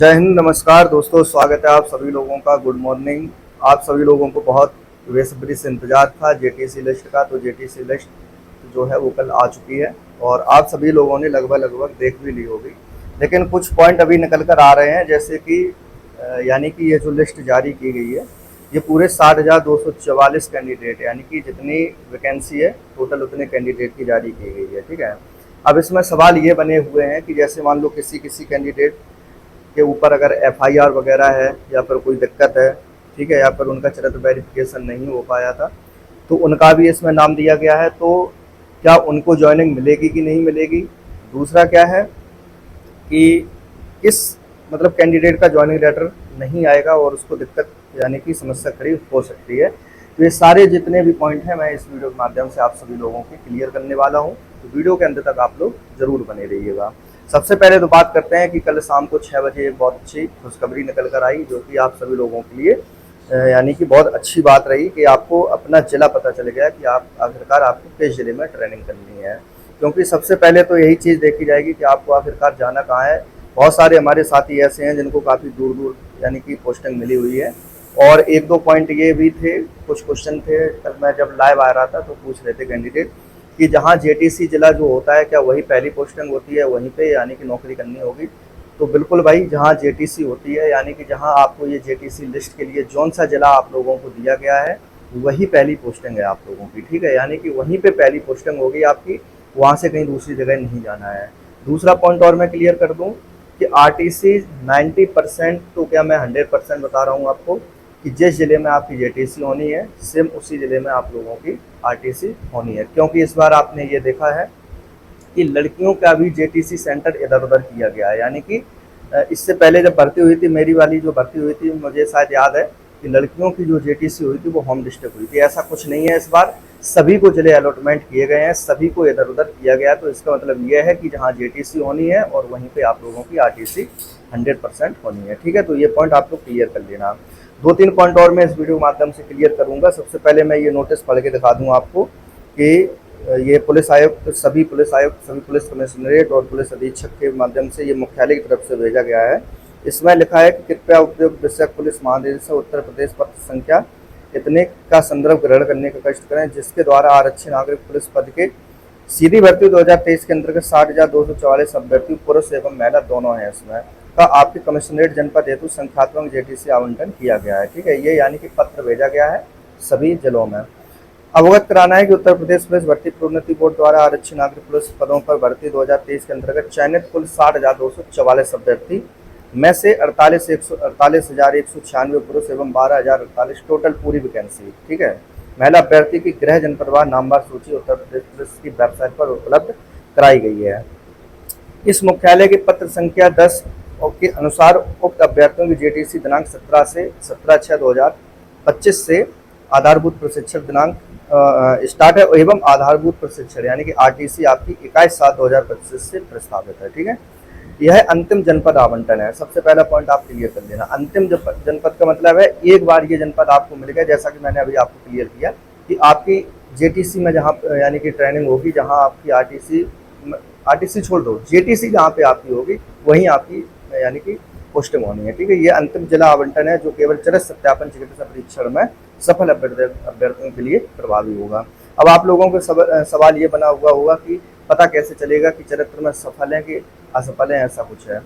जय हिंद, नमस्कार दोस्तों। स्वागत है आप सभी लोगों का। Good morning. आप सभी लोगों को बहुत बेसब्री से इंतजार था जेटीसी लिस्ट का। तो जेटीसी लिस्ट जो है वो कल आ चुकी है और आप सभी लोगों ने लगभग देख भी ली होगी। लेकिन कुछ पॉइंट अभी निकल कर आ रहे हैं, जैसे कि यानी कि ये जो लिस्ट जारी की गई है ये पूरे 60,244 कैंडिडेट, यानी कि जितनी वैकेंसी है टोटल उतने कैंडिडेट की जारी की गई है। ठीक है। अब इसमें सवाल ये बने हुए हैं कि जैसे मान लो किसी कैंडिडेट के ऊपर अगर एफआईआर वगैरह है या फिर कोई दिक्कत है, ठीक है, या फिर उनका चरित्र वेरिफिकेशन नहीं हो पाया था, तो उनका भी इसमें नाम दिया गया है। तो क्या उनको ज्वाइनिंग मिलेगी कि नहीं मिलेगी? दूसरा क्या है कि किस मतलब कैंडिडेट का ज्वाइनिंग लेटर नहीं आएगा और उसको दिक्कत यानी कि समस्या खड़ी हो सकती है। तो ये सारे जितने भी पॉइंट हैं मैं इस वीडियो के माध्यम से आप सभी लोगों के क्लियर करने वाला हूँ। तो वीडियो के अंत तक आप लोग जरूर बने रहिएगा। सबसे पहले तो बात करते हैं कि कल शाम को 6 बजे एक बहुत अच्छी खुशखबरी निकल कर आई, जो कि आप सभी लोगों के लिए यानी कि बहुत अच्छी बात रही कि आपको अपना जिला पता चल गया कि आप आखिरकार आपको किस जिले में ट्रेनिंग करनी है। क्योंकि सबसे पहले तो यही चीज़ देखी जाएगी कि आपको आखिरकार जाना कहाँ है। बहुत सारे हमारे साथी ऐसे हैं जिनको काफ़ी दूर दूर यानी कि पोस्टिंग मिली हुई है। और एक दो पॉइंट ये भी थे, कुछ क्वेश्चन थे कल मैं जब लाइव आ रहा था तो पूछ रहे थे कैंडिडेट कि जहाँ जेटीसी जिला जो होता है क्या वही पहली पोस्टिंग होती है, वहीं पे यानी कि नौकरी करनी होगी? तो बिल्कुल भाई, जहाँ जेटीसी होती है यानी कि जहाँ आपको ये जेटीसी लिस्ट के लिए जौन सा जिला आप लोगों को दिया गया है वही पहली पोस्टिंग है आप लोगों की। ठीक है, यानी कि वहीं पे पहली पोस्टिंग होगी आपकी, वहाँ से कहीं दूसरी जगह नहीं जाना है। दूसरा पॉइंट और मैं क्लियर कर दूँ कि आरटीसी 90%, तो क्या मैं 100% बता रहा हूँ आपको कि जिस ज़िले में आपकी जेटीसी होनी है सेम उसी ज़िले में आप लोगों की आरटीसी होनी है। क्योंकि इस बार आपने ये देखा है कि लड़कियों का भी जेटीसी सेंटर इधर उधर किया गया है। यानी कि इससे पहले जब भर्ती हुई थी, मेरी वाली जो भर्ती हुई थी, मुझे शायद याद है कि लड़कियों की जो जेटीसी हुई थी वो होम डिस्ट्रिक्ट हुई थी। ऐसा कुछ नहीं है, इस बार सभी को जिले अलॉटमेंट किए गए हैं, सभी को इधर उधर किया गया। तो इसका मतलब ये है कि जहाँ जेटीसी होनी है और वहीं पे आप लोगों की आरटीसी 100% होनी है। ठीक है, तो ये पॉइंट आप लोग क्लियर कर लेना। दो तीन पॉइंट और मैं इस वीडियो के माध्यम से क्लियर करूंगा। सबसे पहले मैं ये नोटिस पढ़ के दिखा दूँ आपको कि ये पुलिस आयुक्त, सभी पुलिस कमिश्नरेट और पुलिस अधीक्षक के माध्यम से ये मुख्यालय की तरफ से भेजा गया है। इसमें लिखा है कि कृपया उपयुक्त विषयक पुलिस महानिदेशक उत्तर प्रदेश पत्र संख्या इतने का संदर्भ ग्रहण करने का कष्ट करें, जिसके द्वारा आरक्षी नागरिक पुलिस पद के सीधी भर्ती 2023 के अंतर्गत 60,244 अभ्यर्थी पुरुष एवं महिला दोनों हैं इसमें का आपके कमिश्नरेट जनपद हेतु संख्यात्मक जेटीसी आवंटन किया गया है। ठीक है, ये यानी कि पत्र भेजा गया है सभी जिलों में। अवगत कराना है कि उत्तर प्रदेश पुलिस भर्ती प्रोन्नति बोर्ड द्वारा आरक्षी नागरिक पुलिस पदों पर भर्ती 2023 के अंतर्गत चयनित कुल 60,244 अभ्यर्थी में से 48,196 पुरुष एवं 12,048 टोटल पूरी वैकेंसी। ठीक है, महिला अभ्यर्थी की गृह जनपदवार नामवार सूची उत्तर प्रदेश पुलिस की वेबसाइट पर उपलब्ध कराई गई है। इस मुख्यालय के पत्र संख्या 10 के अनुसार उक्त अभ्यर्थियों की जेटीसी दिनांक 17/6/2025 से आधारभूत प्रशिक्षण दिनांक स्टार्ट है एवं आधारभूत प्रशिक्षण यानी कि आरटीसी आपकी 21/7/2025 से प्रस्तावित है। ठीक है, यह अंतिम जनपद आवंटन है। सबसे पहला पॉइंट आप क्लियर कर लेना। अंतिम जनपद का मतलब है एक बार ये जनपद आपको मिल गया, जैसा कि मैंने अभी आपको क्लियर किया कि आपकी जेटीसी में जहाँ यानी कि ट्रेनिंग होगी, जहाँ आपकी आरटीसी छोड़ दो, जेटीसी जहाँ पे आपकी होगी वहीं आपकी यानी कि पोस्टिंग होनी है। ठीक है, ये अंतिम जिला आवंटन है जो केवल चरित्र सत्यापन चिकित्सा परीक्षण में सफल अभ्यर्थियों के लिए प्रभावी होगा। अब आप लोगों को सवाल ये बना हुआ होगा कि पता कैसे चलेगा कि चरित्र में सफल है कि असफल है, ऐसा कुछ है।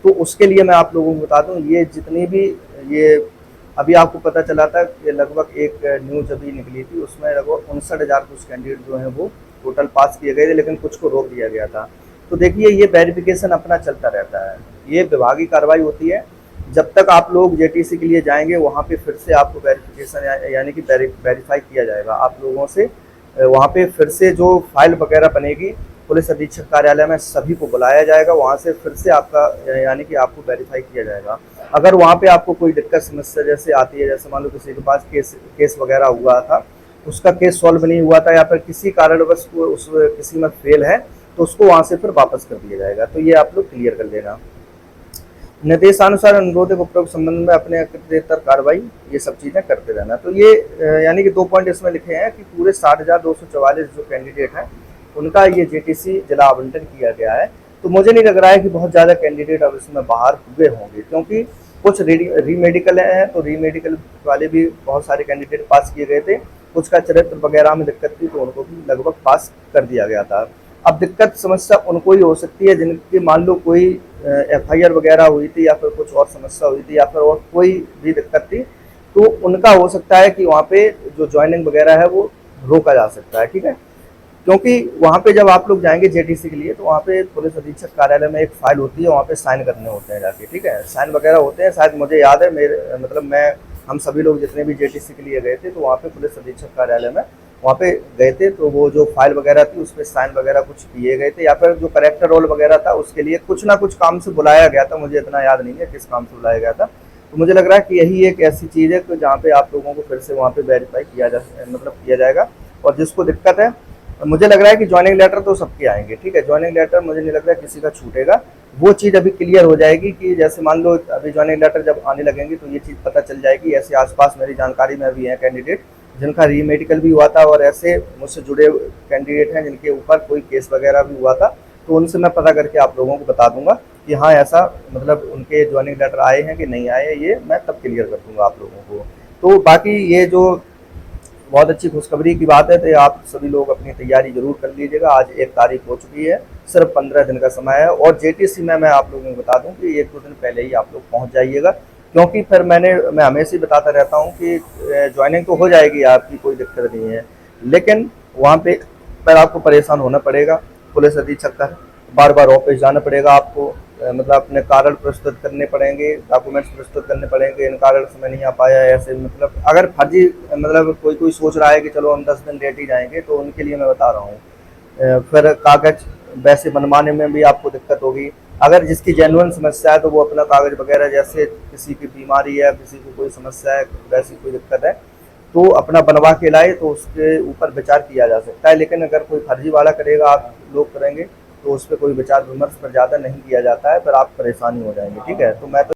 तो उसके लिए मैं आप लोगों को बता दूं, ये जितनी भी ये अभी आपको पता चला था कि लगभग एक न्यूज अभी निकली थी, उसमें लगभग 59,000 कुछ कैंडिडेट जो हैं वो टोटल पास किए गए थे, लेकिन कुछ को रोक दिया गया था। तो देखिए, ये वेरिफिकेशन अपना चलता रहता है, ये विभागीय कार्रवाई होती है। जब तक आप लोग जेटीसी के लिए जाएंगे वहाँ पे फिर से आपको वेरिफिकेशन यानी कि वेरीफाई किया जाएगा आप लोगों से। वहाँ पे फिर से जो फाइल वगैरह बनेगी पुलिस अधीक्षक कार्यालय में, सभी को बुलाया जाएगा, वहाँ से फिर से आपका यानी कि आपको वेरीफाई किया जाएगा। अगर वहाँ पे आपको कोई दिक्कत समस्या जैसे आती है, जैसे मान लो किसी के पास केस वगैरह हुआ था, उसका केस सॉल्व नहीं हुआ था या फिर किसी कारणवश उस किसी में फेल है, तो उसको वहाँ से फिर वापस कर दिया जाएगा। तो ये आप लोग क्लियर कर लेना। निर्देशानुसार अनुरोध उपरोक्त संबंध में अपने अग्रेतर कार्रवाई ये सब चीज़ें करते रहना। तो ये यानी कि 2 पॉइंट इसमें लिखे हैं कि पूरे 60,244 जो कैंडिडेट हैं उनका ये जेटीसी जिला आवंटन किया गया है। तो मुझे नहीं लग रहा है कि बहुत ज़्यादा कैंडिडेट अब इसमें बाहर हुए होंगे, क्योंकि कुछ रीमेडिकल हैं, तो रीमेडिकल वाले भी बहुत सारे कैंडिडेट पास किए गए थे। कुछ का चरित्र वगैरह में दिक्कत थी तो उनको भी लगभग पास कर दिया गया था। अब दिक्कत समस्या उनको ही हो सकती है जिनकी मान लो कोई FIR वगैरह हुई थी या फिर कुछ और समस्या हुई थी या फिर और कोई भी दिक्कत थी, तो उनका हो सकता है कि वहाँ पे जो ज्वाइनिंग वगैरह है वो रोका जा सकता है। ठीक है, क्योंकि वहाँ पे जब आप लोग जाएंगे JTC के लिए तो वहाँ पे पुलिस अधीक्षक कार्यालय में एक फाइल होती है, वहाँ पे साइन करने होते हैं जाके। ठीक है, साइन वगैरह होते हैं, शायद मुझे याद है, मेरे मतलब मैं हम सभी लोग जितने भी JTC के लिए गए थे तो वहाँ पे पुलिस अधीक्षक कार्यालय में वहाँ पे गए थे, तो वो जो फाइल वगैरह थी उस पर साइन वगैरह कुछ किए गए थे, या फिर जो करेक्टर रोल वगैरह था उसके लिए कुछ ना कुछ काम से बुलाया गया था। मुझे इतना याद नहीं है किस काम से बुलाया गया था। तो मुझे लग रहा है कि यही एक ऐसी चीज़ है कि जहाँ पे आप लोगों को फिर से वहाँ पे वेरीफाई किया किया जाएगा। और जिसको दिक्कत है, मुझे लग रहा है कि ज्वाइनिंग लेटर तो सबके आएंगे। ठीक है, ज्वाइनिंग लेटर मुझे नहीं लग रहा है किसी का छूटेगा। वो चीज़ अभी क्लियर हो जाएगी कि जैसे मान लो अभी ज्वाइनिंग लेटर जब आने लगेंगे तो ये चीज़ पता चल जाएगी। ऐसे आसपास मेरी जानकारी में भी हैं कैंडिडेट जिनका रीमेडिकल भी हुआ था, और ऐसे मुझसे जुड़े कैंडिडेट हैं जिनके ऊपर कोई केस वगैरह भी हुआ था, तो उनसे मैं पता करके आप लोगों को बता दूंगा कि हाँ ऐसा मतलब उनके ज्वाइनिंग लेटर आए हैं कि नहीं आए, ये मैं तब क्लियर कर दूंगा आप लोगों को। तो बाकी ये जो बहुत अच्छी खुशखबरी की बात है, तो आप सभी लोग अपनी तैयारी जरूर कर लीजिएगा। आज 1 तारीख हो चुकी है, सिर्फ 15 दिन का समय है, और JTC में मैं आप लोगों को बता दूं कि 1-2 दिन पहले ही आप लोग पहुंच जाइएगा, क्योंकि फिर मैं हमेशा ही बताता रहता हूं कि ज्वाइनिंग तो हो जाएगी आपकी, कोई दिक्कत नहीं है, लेकिन वहाँ पे फिर आपको परेशान होना पड़ेगा। पुलिस अधीक्षक का बार बार ऑफिस जाना पड़ेगा आपको, मतलब अपने कारण प्रस्तुत करने पड़ेंगे, डॉक्यूमेंट्स प्रस्तुत करने पड़ेंगे, इन कारण से मैं नहीं आ पाया ऐसे, मतलब अगर फर्जी मतलब कोई सोच रहा है कि चलो हम 10 दिन लेट ही जाएंगे, तो उनके लिए मैं बता रहा हूँ फिर कागज वैसे बनवाने में भी आपको दिक्कत होगी। अगर जिसकी जेन्युइन समस्या है तो वो अपना कागज वगैरह, जैसे किसी की बीमारी है, किसी को कोई समस्या है, वैसी कोई दिक्कत है तो अपना बनवा के लाए तो उसके ऊपर विचार किया जा सकता है। लेकिन अगर कोई फर्जी वाला करेगा, आप लोग करेंगे, तो उस पर कोई विचार विमर्श पर ज़्यादा नहीं किया जाता है, फिर आप परेशानी हो जाएंगे। ठीक है, तो मैं तो